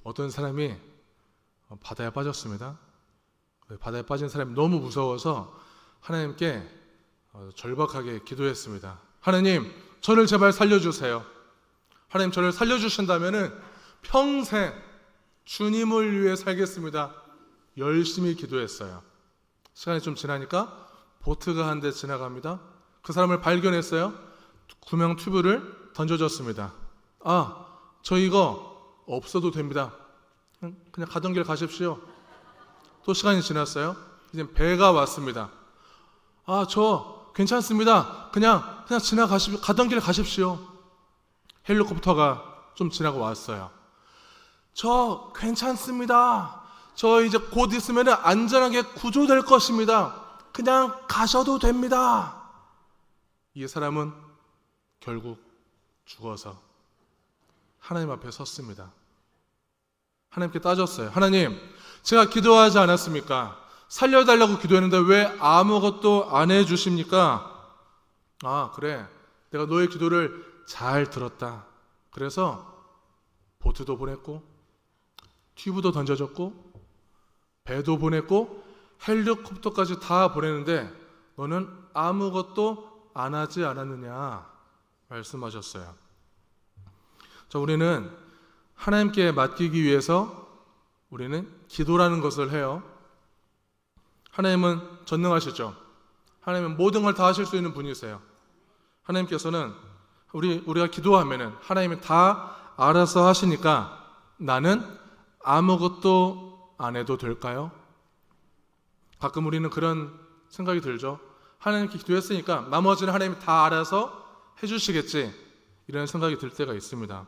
어떤 사람이 바다에 빠졌습니다. 바다에 빠진 사람이 너무 무서워서 하나님께 절박하게 기도했습니다. 하나님, 저를 제발 살려주세요. 하나님, 저를 살려주신다면은 평생 주님을 위해 살겠습니다. 열심히 기도했어요. 시간이 좀 지나니까 보트가 한 대 지나갑니다. 그 사람을 발견했어요. 구명 튜브를 던져줬습니다. 저 이거 없어도 됩니다. 그냥 가던 길 가십시오. 또 시간이 지났어요. 이제 배가 왔습니다. 저 괜찮습니다. 그냥 가던 길 가십시오. 헬리콥터가 좀 지나고 왔어요. 저 괜찮습니다. 저 이제 곧 있으면 안전하게 구조될 것입니다. 그냥 가셔도 됩니다. 이 사람은 결국 죽어서 하나님 앞에 섰습니다. 하나님께 따졌어요. 하나님, 제가 기도하지 않았습니까? 살려달라고 기도했는데 왜 아무것도 안 해주십니까? 그래, 내가 너의 기도를 잘 들었다. 그래서 보트도 보냈고 튜브도 던져줬고 배도 보냈고 헬리콥터까지 다 보냈는데 너는 아무것도 안 하지 않았느냐 말씀하셨어요. 자, 우리는 하나님께 맡기기 위해서 우리는 기도라는 것을 해요. 하나님은 전능하시죠. 하나님은 모든 걸 다 하실 수 있는 분이세요. 하나님께서는 우리가 기도하면은 하나님이 다 알아서 하시니까 나는 아무것도 안 해도 될까요? 가끔 우리는 그런 생각이 들죠. 하나님께 기도했으니까 나머지는 하나님이 다 알아서 해주시겠지, 이런 생각이 들 때가 있습니다.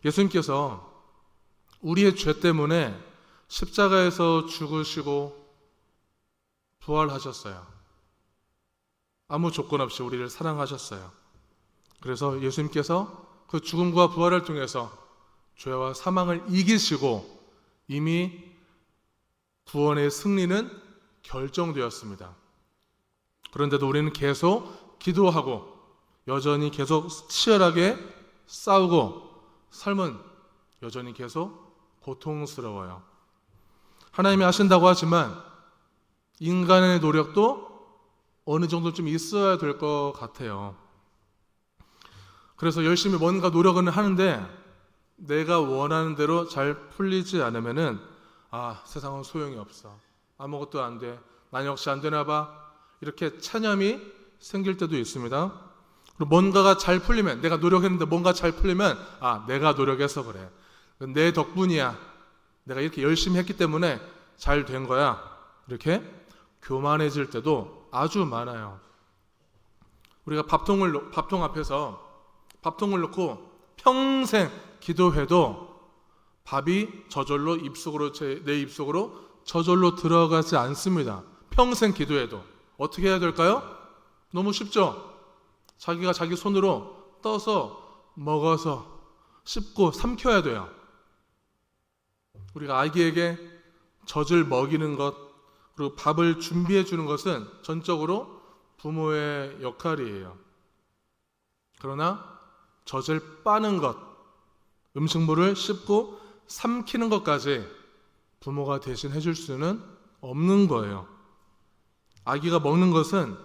예수님께서 우리의 죄 때문에 십자가에서 죽으시고 부활하셨어요. 아무 조건 없이 우리를 사랑하셨어요. 그래서 예수님께서 그 죽음과 부활을 통해서 죄와 사망을 이기시고 이미 구원의 승리는 결정되었습니다. 그런데도 우리는 계속 기도하고 여전히 계속 치열하게 싸우고 삶은 여전히 계속 고통스러워요. 하나님이 하신다고 하지만 인간의 노력도 어느 정도 좀 있어야 될 것 같아요. 그래서 열심히 뭔가 노력은 하는데 내가 원하는 대로 잘 풀리지 않으면은 세상은 소용이 없어. 아무것도 안 돼. 난 역시 안 되나 봐. 이렇게 체념이 생길 때도 있습니다. 그리고 뭔가가 잘 풀리면, 내가 노력했는데 뭔가 잘 풀리면 내가 노력해서 그래. 내 덕분이야. 내가 이렇게 열심히 했기 때문에 잘 된 거야. 이렇게 교만해질 때도 아주 많아요. 우리가 밥통 앞에서 밥통을 놓고 평생 기도해도 밥이 저절로 내 입속으로 저절로 들어가지 않습니다. 평생 기도해도. 어떻게 해야 될까요? 너무 쉽죠? 자기가 자기 손으로 떠서 먹어서 씹고 삼켜야 돼요. 우리가 아기에게 젖을 먹이는 것, 그리고 밥을 준비해 주는 것은 전적으로 부모의 역할이에요. 그러나 젖을 빠는 것, 음식물을 씹고 삼키는 것까지 부모가 대신 해줄 수는 없는 거예요. 아기가 먹는 것은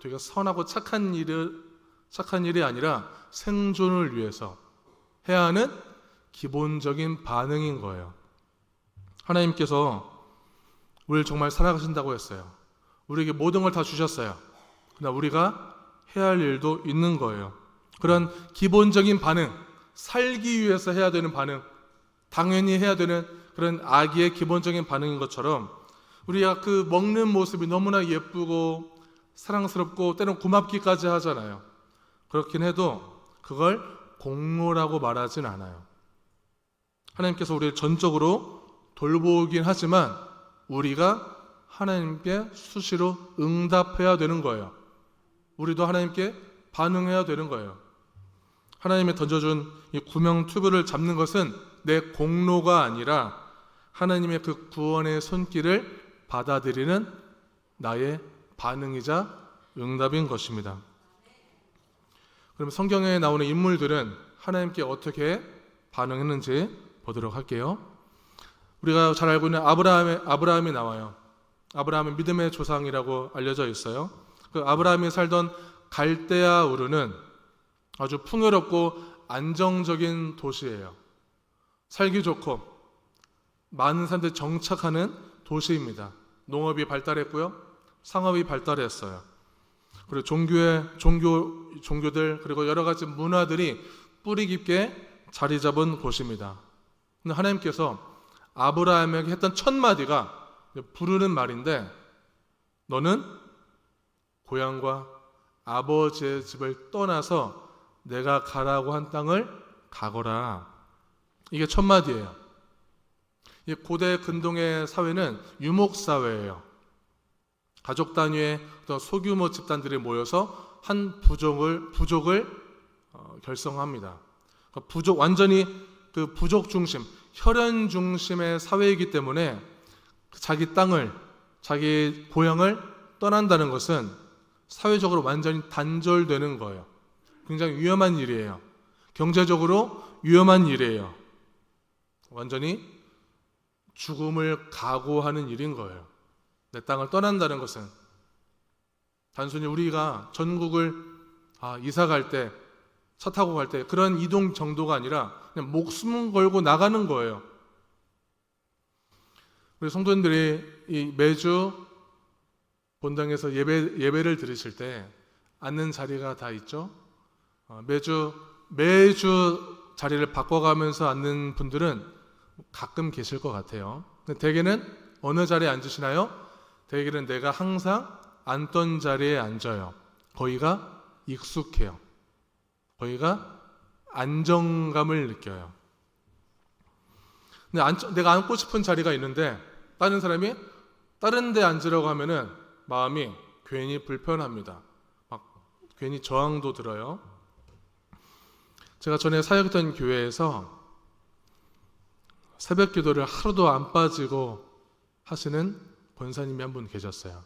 되게 선하고 착한 일이 아니라 생존을 위해서 해야 하는 기본적인 반응인 거예요. 하나님께서 우리를 정말 사랑하신다고 했어요. 우리에게 모든 걸 다 주셨어요. 그러나 우리가 해야 할 일도 있는 거예요. 그런 기본적인 반응, 살기 위해서 해야 되는 반응, 당연히 해야 되는 그런 아기의 기본적인 반응인 것처럼 우리가 그 먹는 모습이 너무나 예쁘고 사랑스럽고 때론 고맙기까지 하잖아요. 그렇긴 해도 그걸 공로라고 말하진 않아요. 하나님께서 우리를 전적으로 돌보긴 하지만 우리가 하나님께 수시로 응답해야 되는 거예요. 우리도 하나님께 반응해야 되는 거예요. 하나님이 던져준 이 구명 튜브를 잡는 것은 내 공로가 아니라 하나님의 그 구원의 손길을 받아들이는 나의 반응이자 응답인 것입니다. 그럼 성경에 나오는 인물들은 하나님께 어떻게 반응했는지 보도록 할게요. 우리가 잘 알고 있는 아브라함이 나와요. 아브라함은 믿음의 조상이라고 알려져 있어요. 그 아브라함이 살던 갈대아 우르는 아주 풍요롭고 안정적인 도시예요. 살기 좋고 많은 사람들이 정착하는 도시입니다. 농업이 발달했고요, 상업이 발달했어요. 그리고 종교들 그리고 여러 가지 문화들이 뿌리 깊게 자리 잡은 곳입니다. 근데 하나님께서 아브라함에게 했던 첫 마디가 부르는 말인데, 너는 고향과 아버지의 집을 떠나서 내가 가라고 한 땅을 가거라. 이게 첫 마디예요. 이 고대 근동의 사회는 유목사회예요. 가족 단위의 어떤 소규모 집단들이 모여서 한 부족을 결성합니다. 완전히 그 부족 중심, 혈연 중심의 사회이기 때문에 자기 땅을, 자기 고향을 떠난다는 것은 사회적으로 완전히 단절되는 거예요. 굉장히 위험한 일이에요. 경제적으로 위험한 일이에요. 완전히 죽음을 각오하는 일인 거예요. 내 땅을 떠난다는 것은 단순히 우리가 전국을 이사 갈 때, 차 타고 갈 때 그런 이동 정도가 아니라 그냥 목숨 걸고 나가는 거예요. 우리 성도님들이 매주 본당에서 예배를 드리실 때 앉는 자리가 다 있죠. 매주 자리를 바꿔가면서 앉는 분들은 가끔 계실 것 같아요. 근데 대개는 어느 자리에 앉으시나요? 대개는 내가 항상 앉던 자리에 앉아요. 거기가 익숙해요. 거기가 안정감을 느껴요. 근데 내가 앉고 싶은 자리가 있는데 다른 사람이 다른 데 앉으라고 하면은 마음이 괜히 불편합니다. 막 괜히 저항도 들어요. 제가 전에 사역했던 교회에서 새벽 기도를 하루도 안 빠지고 하시는 권사님이 한 분 계셨어요.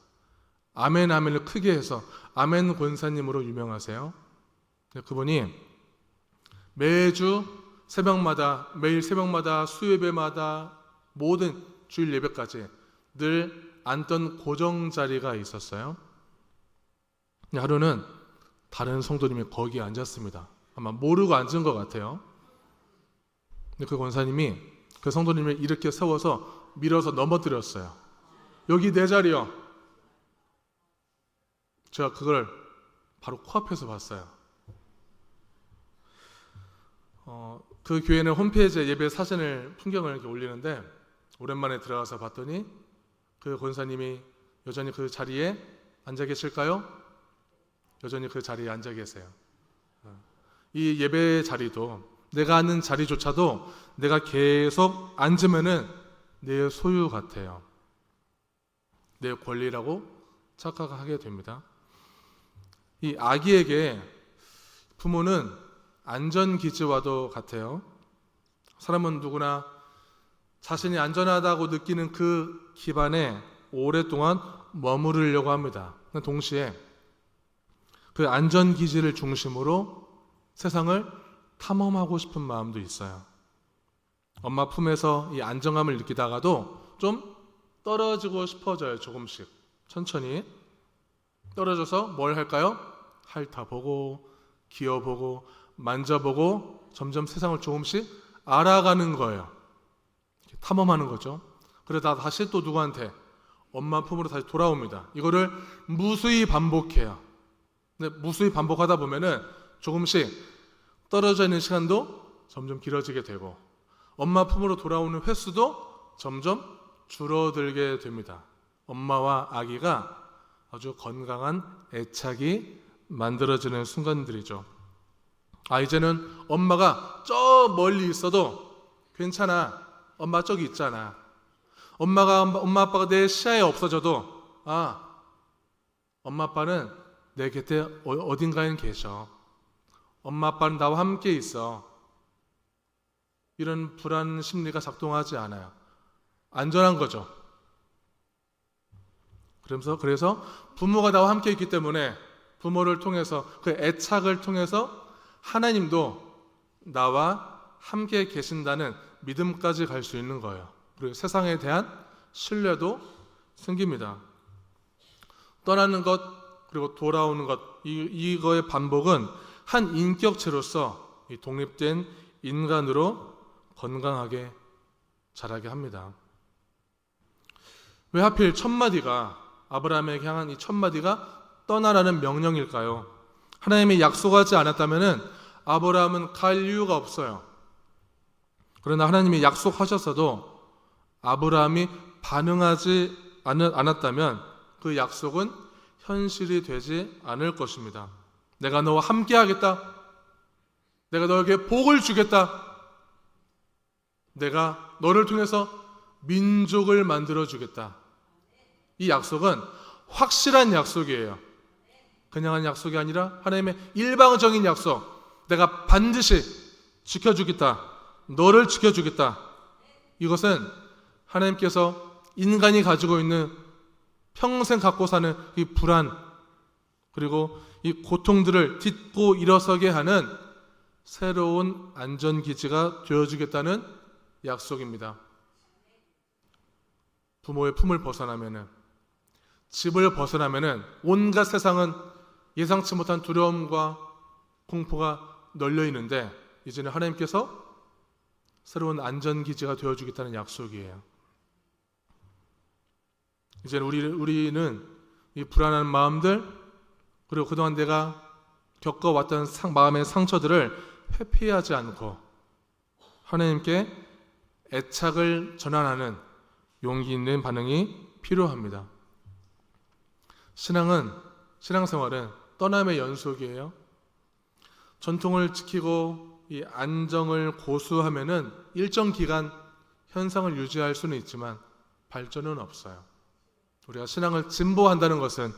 아멘 아멘을 크게 해서 아멘 권사님으로 유명하세요. 그분이 매일 새벽마다 수요예배마다 모든 주일 예배까지 늘 앉던 고정 자리가 있었어요. 하루는 다른 성도님이 거기에 앉았습니다. 아마 모르고 앉은 것 같아요. 근데 그 권사님이 그 성도님을 이렇게 세워서 밀어서 넘어뜨렸어요. 여기 내 자리요. 제가 그걸 바로 코앞에서 봤어요. 그 교회는 홈페이지에 예배 사진을, 풍경을 이렇게 올리는데 오랜만에 들어가서 봤더니 그 권사님이 여전히 그 자리에 앉아 계실까요? 여전히 그 자리에 앉아 계세요. 이 예배 자리도, 내가 앉는 자리조차도 내가 계속 앉으면은 내 소유 같아요. 내 권리라고 착각하게 됩니다. 이 아기에게 부모는 안전기지와도 같아요. 사람은 누구나 자신이 안전하다고 느끼는 그 기반에 오랫동안 머무르려고 합니다. 동시에 그 안전기지를 중심으로 세상을 탐험하고 싶은 마음도 있어요. 엄마 품에서 이 안정감을 느끼다가도 좀 떨어지고 싶어져요. 조금씩 천천히 떨어져서 뭘 할까요? 핥아보고 기어보고 만져보고 점점 세상을 조금씩 알아가는 거예요. 탐험하는 거죠. 그러다 다시 또 누구한테? 엄마 품으로 다시 돌아옵니다. 이거를 무수히 반복해요. 근데 무수히 반복하다 보면은 조금씩 떨어져 있는 시간도 점점 길어지게 되고 엄마 품으로 돌아오는 횟수도 점점 줄어들게 됩니다. 엄마와 아기가 아주 건강한 애착이 만들어지는 순간들이죠. 이제는 엄마가 저 멀리 있어도 괜찮아. 엄마 저기 있잖아. 엄마 아빠가 내 시야에 없어져도 엄마 아빠는 내 곁에 어딘가에 계셔. 엄마 아빠는 나와 함께 있어. 이런 불안 심리가 작동하지 않아요. 안전한 거죠. 그래서 부모가 나와 함께 있기 때문에 부모를 통해서 그 애착을 통해서 하나님도 나와 함께 계신다는 믿음까지 갈 수 있는 거예요. 그리고 세상에 대한 신뢰도 생깁니다. 떠나는 것 그리고 돌아오는 것, 이거의 반복은 한 인격체로서 이 독립된 인간으로 건강하게 자라게 합니다. 왜 하필 첫 마디가, 아브라함에게 향한 이 첫 마디가 떠나라는 명령일까요? 하나님이 약속하지 않았다면 아브라함은 갈 이유가 없어요. 그러나 하나님이 약속하셨어도 아브라함이 반응하지 않았다면 그 약속은 현실이 되지 않을 것입니다. 내가 너와 함께 하겠다. 내가 너에게 복을 주겠다. 내가 너를 통해서 민족을 만들어 주겠다. 이 약속은 확실한 약속이에요. 그냥 한 약속이 아니라 하나님의 일방적인 약속. 내가 반드시 지켜주겠다. 너를 지켜주겠다. 이것은 하나님께서 인간이 가지고 있는 평생 갖고 사는 이 불안, 그리고 이 고통들을 딛고 일어서게 하는 새로운 안전기지가 되어주겠다는 약속입니다. 부모의 품을 벗어나면은, 집을 벗어나면은 온갖 세상은 예상치 못한 두려움과 공포가 널려 있는데, 이제는 하나님께서 새로운 안전기지가 되어주겠다는 약속이에요. 이제 우리는 이 불안한 마음들, 그리고 그동안 내가 겪어왔던 마음의 상처들을 회피하지 않고 하나님께 애착을 전환하는 용기 있는 반응이 필요합니다. 신앙생활은 떠남의 연속이에요. 전통을 지키고 이 안정을 고수하면은 일정 기간 현상을 유지할 수는 있지만 발전은 없어요. 우리가 신앙을 진보한다는 것은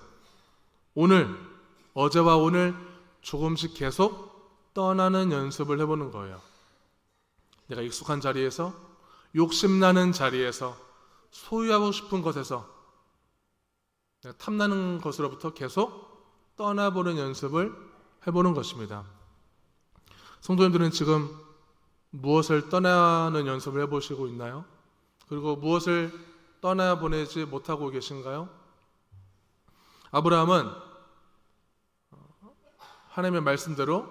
어제와 오늘 조금씩 계속 떠나는 연습을 해보는 거예요. 내가 익숙한 자리에서, 욕심나는 자리에서, 소유하고 싶은 것에서, 내가 탐나는 것으로부터 계속 떠나보는 연습을 해보는 것입니다. 성도님들은 지금 무엇을 떠나는 연습을 해보시고 있나요? 그리고 무엇을 떠나보내지 못하고 계신가요? 아브라함은 하나님의 말씀대로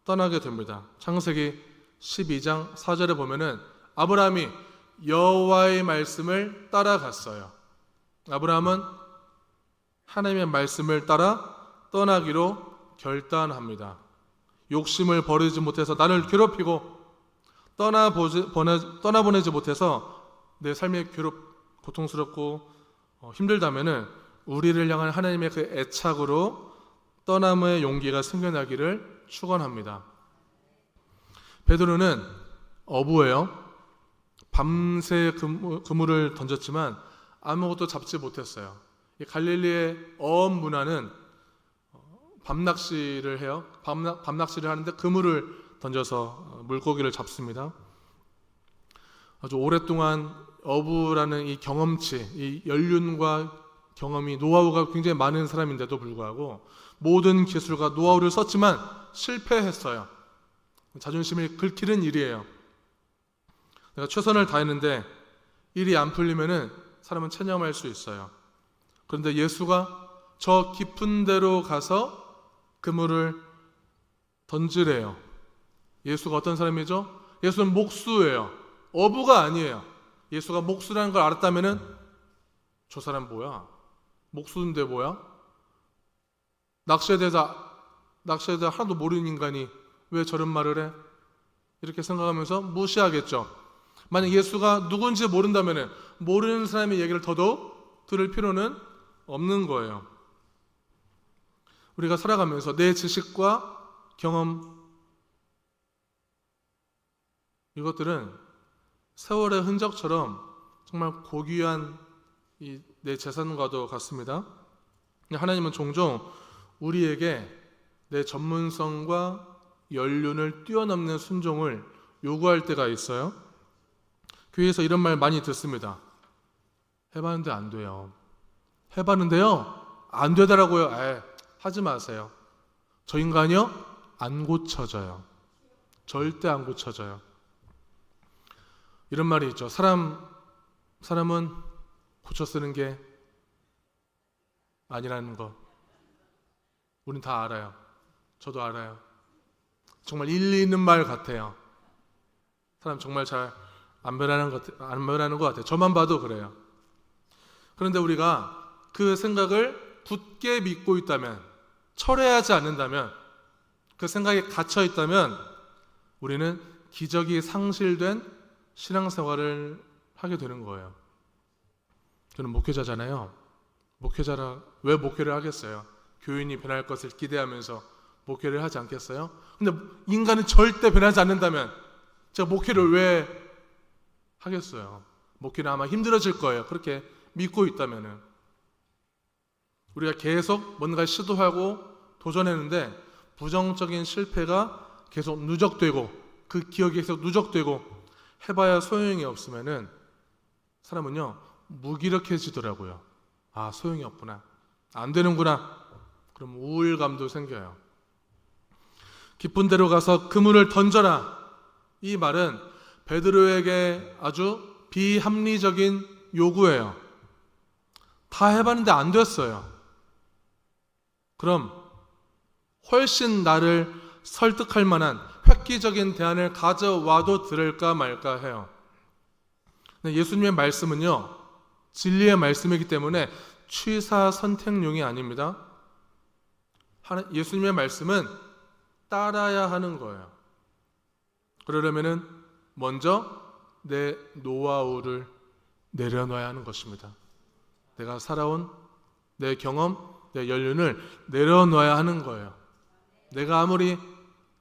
떠나게 됩니다. 창세기 12장 4절에 보면은 아브라함이 여호와의 말씀을 따라갔어요. 아브라함은 하나님의 말씀을 따라 떠나기로 결단합니다. 욕심을 버리지 못해서 나를 괴롭히고 떠나보내지 못해서 내 삶이 고통스럽고 힘들다면은 우리를 향한 하나님의 그 애착으로 떠남의 용기가 생겨나기를 축원합니다. 베드로는 어부예요. 밤새 그물을 던졌지만 아무것도 잡지 못했어요. 갈릴리의 어업 문화는 밤낚시를 해요. 밤낚시를 하는데 그물을 던져서 물고기를 잡습니다. 아주 오랫동안 어부라는 이 경험치, 이 연륜과 경험이, 노하우가 굉장히 많은 사람인데도 불구하고 모든 기술과 노하우를 썼지만 실패했어요. 자존심을 긁히는 일이에요. 내가 최선을 다했는데 일이 안 풀리면은 사람은 체념할 수 있어요. 그런데 예수가 저 깊은 데로 가서 그물을 던지래요. 예수가 어떤 사람이죠? 예수는 목수예요. 어부가 아니에요. 예수가 목수라는 걸 알았다면은 저 사람 뭐야? 목수인데 뭐야? 낚시에 대해서 하나도 모르는 인간이 왜 저런 말을 해? 이렇게 생각하면서 무시하겠죠. 만약 예수가 누군지 모른다면은 모르는 사람의 얘기를 더더욱 들을 필요는 없는 거예요. 우리가 살아가면서 내 지식과 경험, 이것들은 세월의 흔적처럼 정말 고귀한 내 재산과도 같습니다. 하나님은 종종 우리에게 내 전문성과 연륜을 뛰어넘는 순종을 요구할 때가 있어요. 교회에서 이런 말 많이 듣습니다. 해봤는데 안 돼요. 해봤는데요, 안 되더라고요. 하지 마세요. 저 인간이요, 안 고쳐져요. 절대 안 고쳐져요. 이런 말이 있죠. 사람은 고쳐 쓰는 게 아니라는 거. 우린 다 알아요. 저도 알아요. 정말 일리 있는 말 같아요. 사람 정말 잘 안 변하는 것 같아요. 저만 봐도 그래요. 그런데 우리가 그 생각을 굳게 믿고 있다면, 철회하지 않는다면, 그 생각에 갇혀 있다면 우리는 기적이 상실된 신앙생활을 하게 되는 거예요. 저는 목회자잖아요. 목회자라 왜 목회를 하겠어요? 교인이 변할 것을 기대하면서 목회를 하지 않겠어요? 근데 인간은 절대 변하지 않는다면 제가 목회를 왜 하겠어요? 목회는 아마 힘들어질 거예요. 그렇게 믿고 있다면은. 우리가 계속 뭔가 시도하고 도전했는데 부정적인 실패가 계속 누적되고 그 기억이 계속 누적되고 해봐야 소용이 없으면은 사람은요 무기력해지더라고요. 아, 소용이 없구나, 안 되는구나. 그럼 우울감도 생겨요. 깊은 데로 가서 그물을 던져라. 이 말은 베드로에게 아주 비합리적인 요구예요. 다 해봤는데 안 됐어요. 그럼 훨씬 나를 설득할 만한 획기적인 대안을 가져와도 들을까 말까 해요. 예수님의 말씀은요 진리의 말씀이기 때문에 취사 선택용이 아닙니다. 예수님의 말씀은 따라야 하는 거예요. 그러려면은 먼저 내 노하우를 내려놔야 하는 것입니다. 내가 살아온 내 경험, 내 연륜을 내려놔야 하는 거예요. 내가 아무리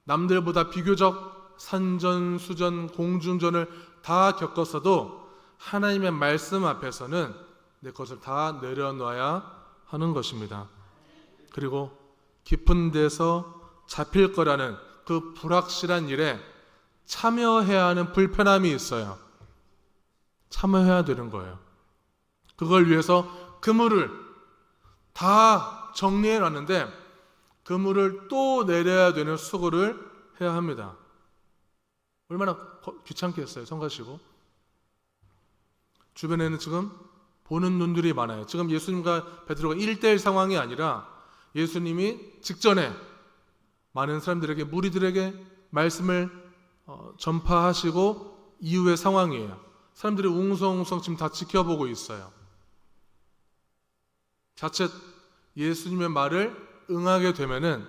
남들보다 비교적 산전수전, 공중전을 다 겪었어도 하나님의 말씀 앞에서는 내 것을 다 내려놔야 하는 것입니다. 그리고 깊은 데서 잡힐 거라는 그 불확실한 일에 참여해야 하는 불편함이 있어요. 참여해야 되는 거예요. 그걸 위해서 그물을 다 정리해 놨는데 그물을 또 내려야 되는 수고를 해야 합니다. 얼마나 귀찮겠어요, 성가시고. 주변에는 지금 보는 눈들이 많아요. 지금 예수님과 베드로가 1대1 상황이 아니라 예수님이 직전에 많은 사람들에게, 무리들에게 말씀을 전파하시고 이후의 상황이에요. 사람들이 웅성웅성 지금 다 지켜보고 있어요. 자칫 예수님의 말을 응하게 되면은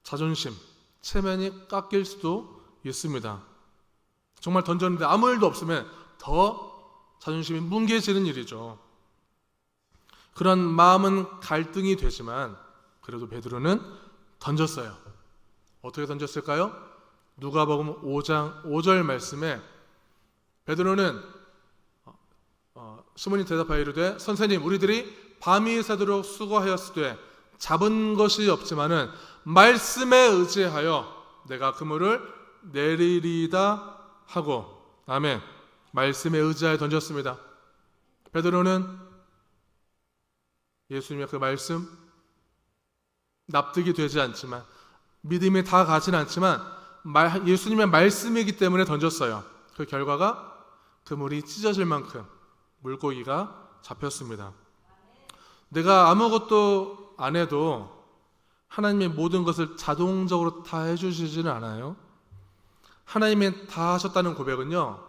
자존심, 체면이 깎일 수도 있습니다. 정말 던졌는데 아무 일도 없으면 더 자존심이 뭉개지는 일이죠. 그런 마음은 갈등이 되지만 그래도 베드로는 던졌어요. 어떻게 던졌을까요? 누가복음 5장 5절 말씀에 베드로는 시몬이 대답하여 이르되 선생님, 우리들이 밤이 새도록 수고하였으되 잡은 것이 없지만은 말씀에 의지하여 내가 그물을 내리리다 하고, 아멘. 말씀에 의지하여 던졌습니다. 베드로는 예수님의 그 말씀 납득이 되지 않지만, 믿음이 다 가진 않지만 예수님의 말씀이기 때문에 던졌어요. 그 결과가 그물이 찢어질 만큼 물고기가 잡혔습니다. 내가 아무것도 안 해도 하나님의 모든 것을 자동적으로 다 해주시지는 않아요. 하나님이 다 하셨다는 고백은요,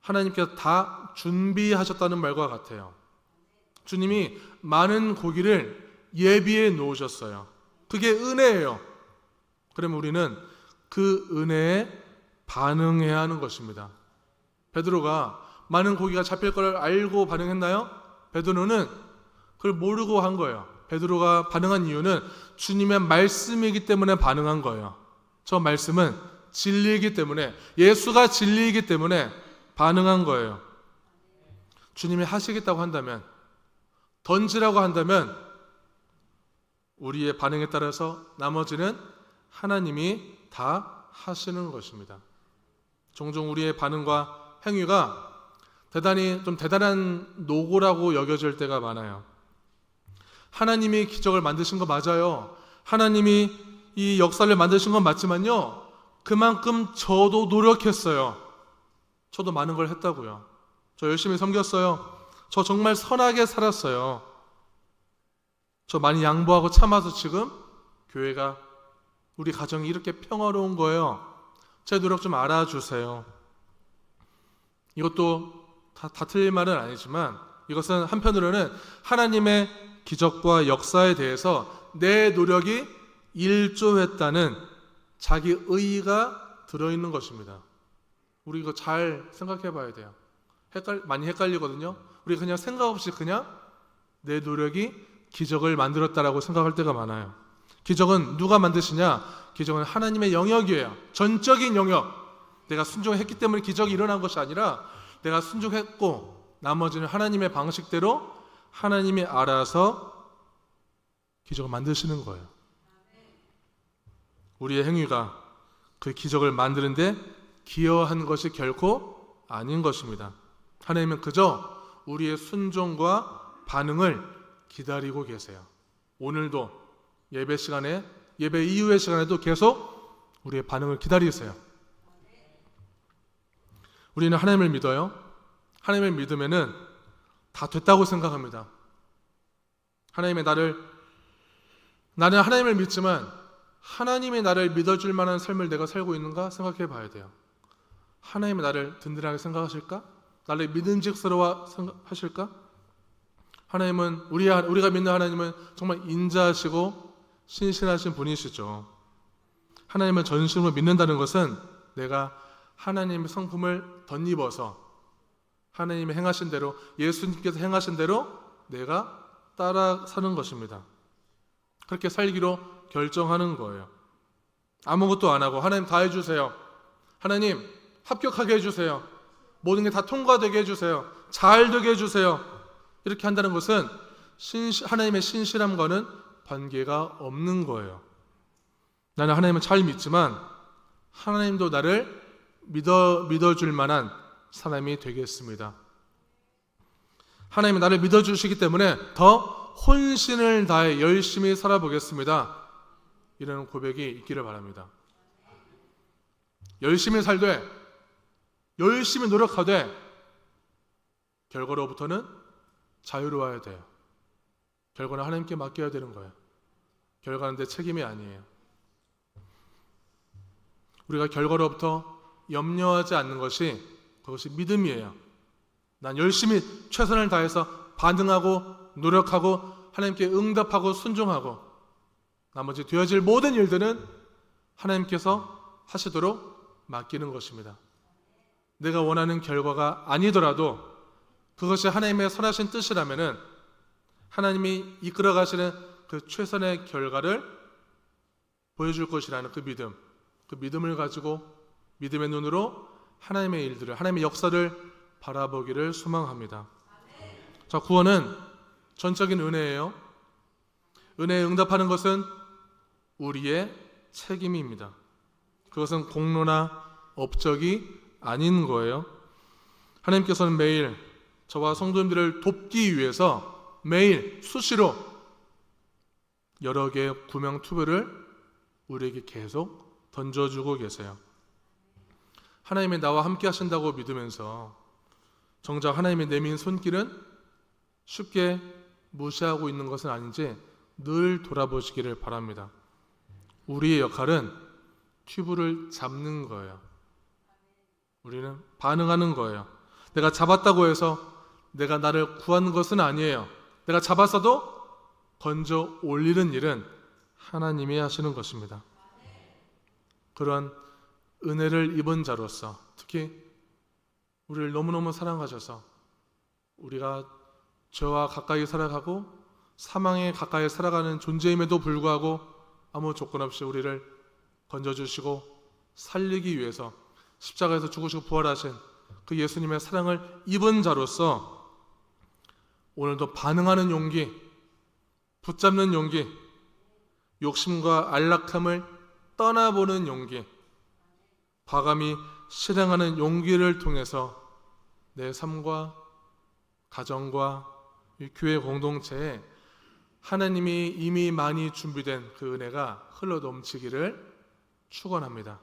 하나님께서 다 준비하셨다는 말과 같아요. 주님이 많은 고기를 예비해 놓으셨어요. 그게 은혜예요. 그러면 우리는 그 은혜에 반응해야 하는 것입니다. 베드로가 많은 고기가 잡힐 걸 알고 반응했나요? 베드로는 그걸 모르고 한 거예요. 베드로가 반응한 이유는 주님의 말씀이기 때문에 반응한 거예요. 저 말씀은 진리이기 때문에, 예수가 진리이기 때문에 반응한 거예요. 주님이 하시겠다고 한다면, 던지라고 한다면 우리의 반응에 따라서 나머지는 하나님이 다 하시는 것입니다. 종종 우리의 반응과 행위가 좀 대단한 노고라고 여겨질 때가 많아요. 하나님이 기적을 만드신 거 맞아요. 하나님이 이 역사를 만드신 건 맞지만요, 그만큼 저도 노력했어요. 저도 많은 걸 했다고요. 저 열심히 섬겼어요. 저 정말 선하게 살았어요. 저 많이 양보하고 참아서 지금 교회가, 우리 가정이 이렇게 평화로운 거예요. 제 노력 좀 알아주세요. 이것도 다 틀린 말은 아니지만 이것은 한편으로는 하나님의 기적과 역사에 대해서 내 노력이 일조했다는 자기 의의가 들어있는 것입니다. 우리 이거 잘 생각해 봐야 돼요. 많이 헷갈리거든요. 우리 그냥 생각 없이 그냥 내 노력이 기적을 만들었다라고 생각할 때가 많아요. 기적은 누가 만드시냐? 기적은 하나님의 영역이에요. 전적인 영역. 내가 순종했기 때문에 기적이 일어난 것이 아니라 내가 순종했고 나머지는 하나님의 방식대로 하나님이 알아서 기적을 만드시는 거예요. 우리의 행위가 그 기적을 만드는데 기여한 것이 결코 아닌 것입니다. 하나님은 그저 우리의 순종과 반응을 기다리고 계세요. 오늘도 예배 시간에, 예배 이후의 시간에도 계속 우리의 반응을 기다리세요. 우리는 하나님을 믿어요. 하나님을 믿으면은 다 됐다고 생각합니다. 나는 하나님을 믿지만 하나님이 나를 믿어줄 만한 삶을 내가 살고 있는가 생각해 봐야 돼요. 하나님이 나를 든든하게 생각하실까? 나를 믿음직스러워 하실까? 하나님은, 우리가 믿는 하나님은 정말 인자하시고 신실하신 분이시죠. 하나님을 전심으로 믿는다는 것은 내가 하나님의 성품을 덧입어서 하나님이 행하신 대로, 예수님께서 행하신 대로 내가 따라 사는 것입니다. 그렇게 살기로 결정하는 거예요. 아무것도 안 하고 하나님 다 해주세요. 하나님 합격하게 해주세요. 모든 게 다 통과되게 해주세요. 잘 되게 해주세요. 이렇게 한다는 것은 하나님의 신실함과는 관계가 없는 거예요. 나는 하나님을 잘 믿지만 하나님도 나를 믿어줄 만한 사람이 되겠습니다. 하나님이 나를 믿어주시기 때문에 더 혼신을 다해 열심히 살아보겠습니다. 이런 고백이 있기를 바랍니다. 열심히 살되, 열심히 노력하되 결과로부터는 자유로워야 돼요. 결과는 하나님께 맡겨야 되는 거예요. 결과는 내 책임이 아니에요. 우리가 결과로부터 염려하지 않는 것이, 그것이 믿음이에요. 난 열심히 최선을 다해서 반응하고 노력하고 하나님께 응답하고 순종하고 나머지 되어질 모든 일들은 하나님께서 하시도록 맡기는 것입니다. 내가 원하는 결과가 아니더라도 그것이 하나님의 선하신 뜻이라면은 하나님이 이끌어 가시는 그 최선의 결과를 보여줄 것이라는 그 믿음을 가지고 믿음의 눈으로 하나님의 일들을, 하나님의 역사를 바라보기를 소망합니다. 자, 구원은 전적인 은혜예요. 은혜에 응답하는 것은 우리의 책임입니다. 그것은 공로나 업적이 아닌 거예요. 하나님께서는 매일 저와 성도님들을 돕기 위해서 매일 수시로 여러 개의 구명투표를 우리에게 계속 던져주고 계세요. 하나님이 나와 함께 하신다고 믿으면서 정작 하나님의 내민 손길은 쉽게 무시하고 있는 것은 아닌지 늘 돌아보시기를 바랍니다. 우리의 역할은 튜브를 잡는 거예요. 우리는 반응하는 거예요. 내가 잡았다고 해서 내가 나를 구한 것은 아니에요. 내가 잡았어도 건져 올리는 일은 하나님이 하시는 것입니다. 그런 은혜를 입은 자로서, 특히 우리를 너무너무 사랑하셔서 우리가 죄와 가까이 살아가고 사망에 가까이 살아가는 존재임에도 불구하고 아무 조건 없이 우리를 건져주시고 살리기 위해서 십자가에서 죽으시고 부활하신 그 예수님의 사랑을 입은 자로서 오늘도 반응하는 용기, 붙잡는 용기, 욕심과 안락함을 떠나보는 용기, 과감히 실행하는 용기를 통해서 내 삶과 가정과 이 교회 공동체에 하나님이 이미 많이 준비된 그 은혜가 흘러넘치기를 축원합니다.